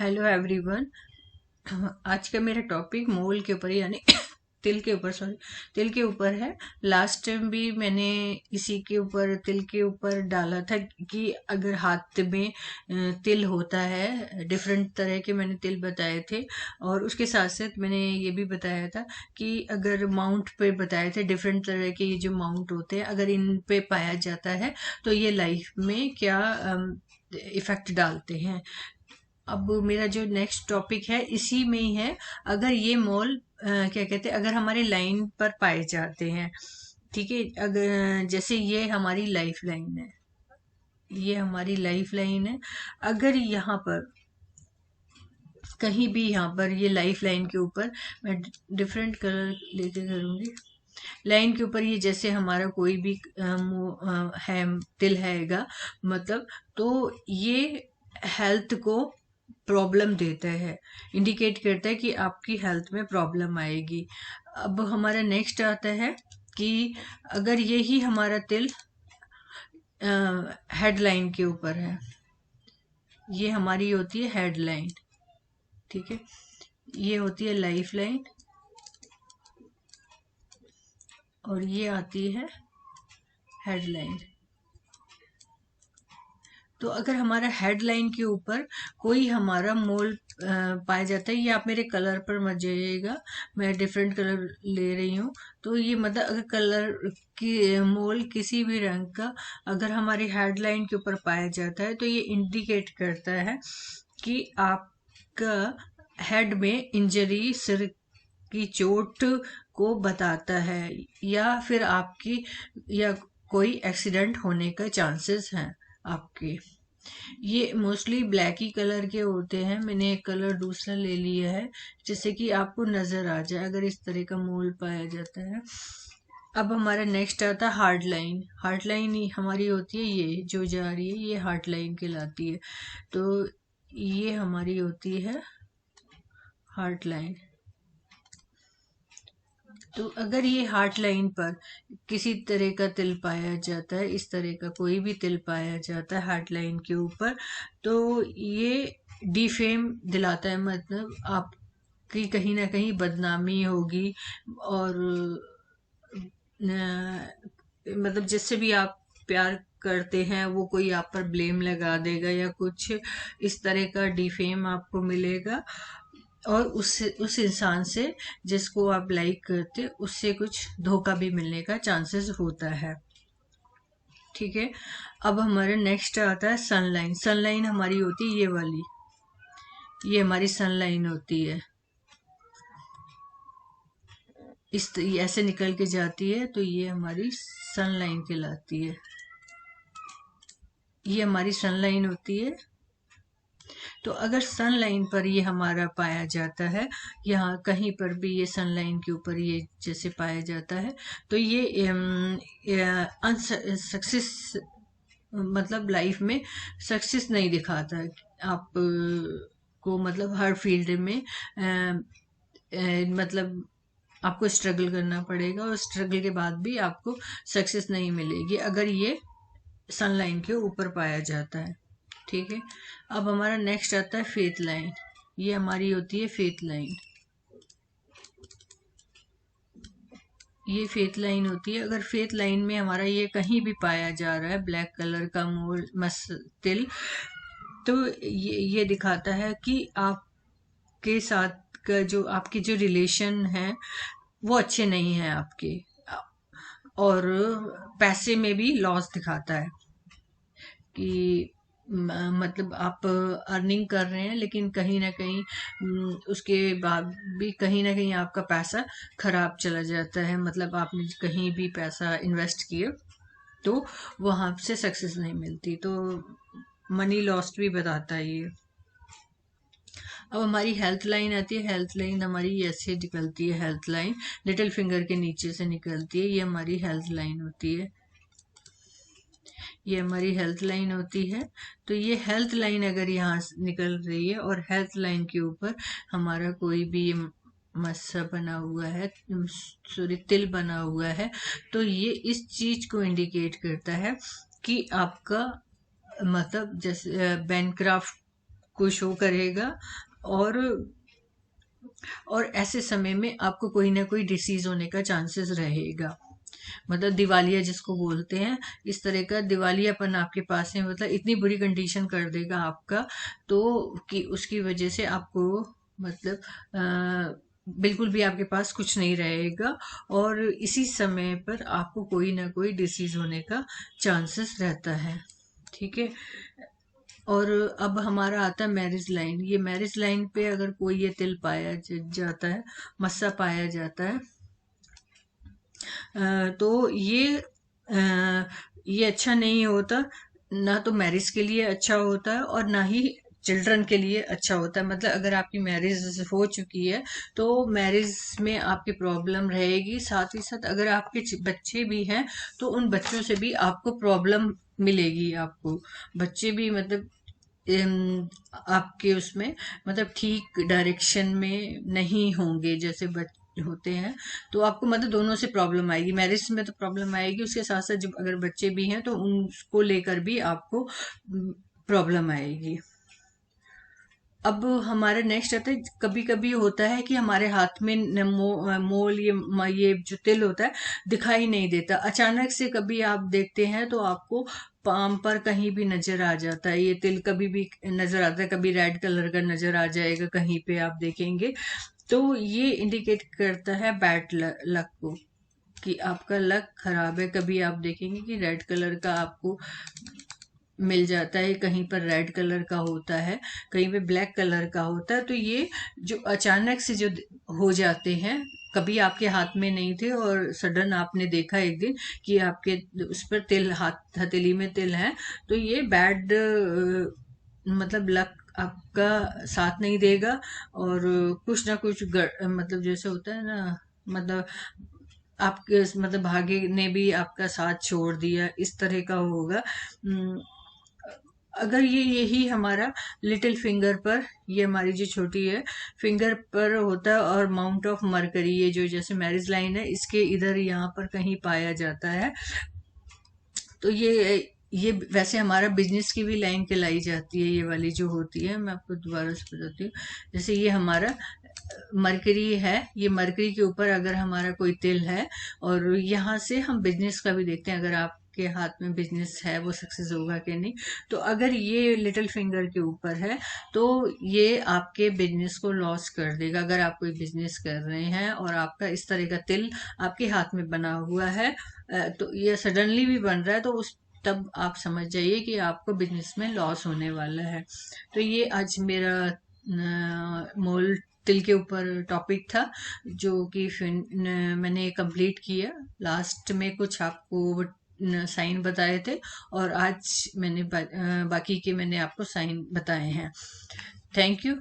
Hello everyone. आज का मेरा टॉपिक मोल के ऊपर यानी तिल के ऊपर तिल के ऊपर है। लास्ट टाइम भी मैंने इसी के ऊपर तिल के ऊपर डाला था कि अगर हाथ में तिल होता है, डिफरेंट तरह के मैंने तिल बताए थे। और उसके साथ साथ मैंने ये भी बताया था कि अगर माउंट पे बताए थे डिफरेंट तरह के ये जो माउंट होते हैं, अगर इन पे पाया जाता है तो ये लाइफ में क्या इफेक्ट डालते हैं। अब मेरा जो नेक्स्ट टॉपिक है इसी में ही है। अगर ये मॉल क्या कहते हैं, अगर हमारे लाइन पर पाए जाते हैं, ठीक है, अगर जैसे ये हमारी लाइफ लाइन है, ये हमारी लाइफ लाइन है। अगर यहाँ पर कहीं भी, यहाँ पर ये लाइफ लाइन के ऊपर मैं डिफरेंट कलर लेके करूंगी। लाइन के ऊपर ये जैसे हमारा कोई भी है, तिल हैगा, मतलब तो ये हेल्थ को प्रॉब्लम देता है, इंडिकेट करता है कि आपकी हेल्थ में प्रॉब्लम आएगी। अब हमारा नेक्स्ट आता है कि अगर यही हमारा तिल हेडलाइन के ऊपर है, ये हमारी होती है हेडलाइन, ठीक है, ये होती है लाइफ लाइन और ये आती है हेडलाइन। तो अगर हमारा हेडलाइन के ऊपर कोई हमारा मोल पाया जाता है, ये आप मेरे कलर पर मत जाइएगा, मैं डिफरेंट कलर ले रही हूँ। तो ये मतलब अगर कलर की मोल किसी भी रंग का अगर हमारी हेडलाइन के ऊपर पाया जाता है तो ये इंडिकेट करता है कि आपका हेड में इंजरी, सिर की चोट को बताता है, या फिर आपकी या कोई एक्सीडेंट होने का चांसेस हैं आपके। ये मोस्टली ब्लैक ही कलर के होते हैं, मैंने एक कलर दूसरा ले लिया है जिससे कि आपको नजर आ जाए अगर इस तरह का मोल पाया जाता है। अब हमारा नेक्स्ट आता है हार्ड लाइन। हार्ड लाइन ही हमारी होती है, ये जो जा रही है ये हार्ड लाइन कहलाती है। तो ये हमारी होती है हार्ड लाइन। तो अगर ये हार्ट लाइन पर किसी तरह का तिल पाया जाता है, इस तरह का कोई भी तिल पाया जाता है हार्ट लाइन के ऊपर, तो ये डिफेम दिलाता है, मतलब आपकी कहीं ना कहीं बदनामी होगी। और मतलब जिससे भी आप प्यार करते हैं वो कोई आप पर ब्लेम लगा देगा या कुछ इस तरह का डिफेम आपको मिलेगा। और उस इंसान से जिसको आप लाइक करते उससे कुछ धोखा भी मिलने का चांसेस होता है, ठीक है। अब हमारे नेक्स्ट आता है सनलाइन। सनलाइन हमारी होती है ये वाली, ये हमारी सनलाइन होती है, ये ऐसे निकल के जाती है तो ये हमारी सनलाइन कहलाती है, ये हमारी सनलाइन होती है। तो अगर सन लाइन पर ये हमारा पाया जाता है, यहाँ कहीं पर भी ये सन लाइन के ऊपर ये जैसे पाया जाता है, तो ये सक्सेस, मतलब लाइफ में सक्सेस नहीं दिखाता है। आप को मतलब हर फील्ड में मतलब आपको स्ट्रगल करना पड़ेगा और स्ट्रगल के बाद भी आपको सक्सेस नहीं मिलेगी अगर ये सनलाइन के ऊपर पाया जाता है, ठीक है। अब हमारा नेक्स्ट आता है फेथ लाइन। ये हमारी होती है फेथ लाइन, ये फेथ लाइन होती है। अगर फेथ लाइन में हमारा ये कहीं भी पाया जा रहा है ब्लैक कलर का मोल तिल, तो ये दिखाता है कि आपके साथ का जो आपके जो रिलेशन है वो अच्छे नहीं है आपके, और पैसे में भी लॉस दिखाता है कि मतलब आप अर्निंग कर रहे हैं लेकिन कहीं ना कहीं उसके बाद भी कहीं ना कहीं आपका पैसा खराब चला जाता है, मतलब आपने कहीं भी पैसा इन्वेस्ट किया तो वहां से सक्सेस नहीं मिलती, तो मनी लॉस्ट भी बताता है ये। अब हमारी हेल्थ लाइन आती है। हेल्थ लाइन हमारी ऐसे निकलती है, हेल्थ लाइन लिटिल फिंगर के नीचे से निकलती है, ये हमारी हेल्थ लाइन होती है, ये हमारी हेल्थ लाइन होती है। तो ये हेल्थ लाइन अगर यहाँ से निकल रही है और हेल्थ लाइन के ऊपर हमारा कोई भी मस्सा बना हुआ है, सॉरी तिल बना हुआ है, तो ये इस चीज को इंडिकेट करता है कि आपका मतलब जैसे बैंक्राफ्ट को शो करेगा। और ऐसे समय में आपको कोई ना कोई डिसीज होने का चांसेस रहेगा। मतलब दिवालिया जिसको बोलते हैं, इस तरह का दिवालियापन आपके पास है, मतलब इतनी बुरी कंडीशन कर देगा आपका, तो कि उसकी वजह से आपको मतलब बिल्कुल भी आपके पास कुछ नहीं रहेगा, और इसी समय पर आपको कोई ना कोई डिसीज होने का चांसेस रहता है। ठीक है। और अब हमारा आता है मैरिज लाइन। ये मैरिज लाइन पे अगर कोई ये तिल पाया जाता है, मस्सा पाया जाता है, तो ये अच्छा नहीं होता। ना तो मैरिज के लिए अच्छा होता है और ना ही चिल्ड्रन के लिए अच्छा होता है। मतलब अगर आपकी मैरिज हो चुकी है तो मैरिज में आपकी प्रॉब्लम रहेगी, साथ ही साथ अगर आपके बच्चे भी हैं तो उन बच्चों से भी आपको प्रॉब्लम मिलेगी। आपको बच्चे भी मतलब आपके उसमें मतलब ठीक डायरेक्शन में नहीं होंगे जैसे होते हैं, तो आपको मतलब दोनों से प्रॉब्लम आएगी। मैरिज में तो प्रॉब्लम आएगी, उसके साथ साथ जब अगर बच्चे भी हैं तो उनको लेकर भी आपको प्रॉब्लम आएगी। अब हमारे नेक्स्ट आता है, कभी कभी होता है कि हमारे हाथ में मोल, ये जो तिल होता है दिखाई नहीं देता। अचानक से कभी आप देखते हैं तो आपको पाम पर कहीं भी नजर आ जाता है ये तिल, कभी भी नजर आता है, कभी रेड कलर का नजर आ जाएगा कहीं पे आप देखेंगे, तो ये इंडिकेट करता है बैड लक को, कि आपका लक खराब है। कभी आप देखेंगे कि रेड कलर का आपको मिल जाता है, कहीं पर रेड कलर का होता है, कहीं पे ब्लैक कलर का होता है, तो ये जो अचानक से जो हो जाते हैं, कभी आपके हाथ में नहीं थे और सडन आपने देखा एक दिन कि आपके उस पर तिल, हाथ हथेली में तिल है, तो ये बैड मतलब लक आपका साथ नहीं देगा। और कुछ ना कुछ मतलब जैसे होता है ना, मतलब आपके मतलब भाग्य ने भी आपका साथ छोड़ दिया, इस तरह का होगा। अगर ये यही हमारा लिटिल फिंगर पर, ये हमारी जो छोटी है फिंगर पर होता है, और माउंट ऑफ मरकरी, ये जो जैसे मैरिज लाइन है इसके इधर यहाँ पर कहीं पाया जाता है, तो ये वैसे हमारा बिजनेस की भी लाइन कहलाई जाती है। ये वाली जो होती है, मैं आपको दोबारा से बताती हूँ। जैसे ये हमारा मरकरी है, ये मरकरी के ऊपर अगर हमारा कोई तिल है, और यहाँ से हम बिजनेस का भी देखते हैं, अगर आपके हाथ में बिजनेस है वो सक्सेस होगा कि नहीं। तो अगर ये लिटिल फिंगर के ऊपर है तो ये आपके बिजनेस को लॉस कर देगा। अगर आप कोई बिजनेस कर रहे हैं और आपका इस तरह का तिल आपके हाथ में बना हुआ है, तो ये सडनली भी बन रहा है, तो उस तब आप समझ जाइए कि आपको बिजनेस में लॉस होने वाला है। तो ये आज मेरा मोल तिल के ऊपर टॉपिक था, जो कि मैंने कंप्लीट किया। लास्ट में कुछ आपको साइन बताए थे, और आज मैंने बाकी के मैंने आपको साइन बताए हैं। Thank you.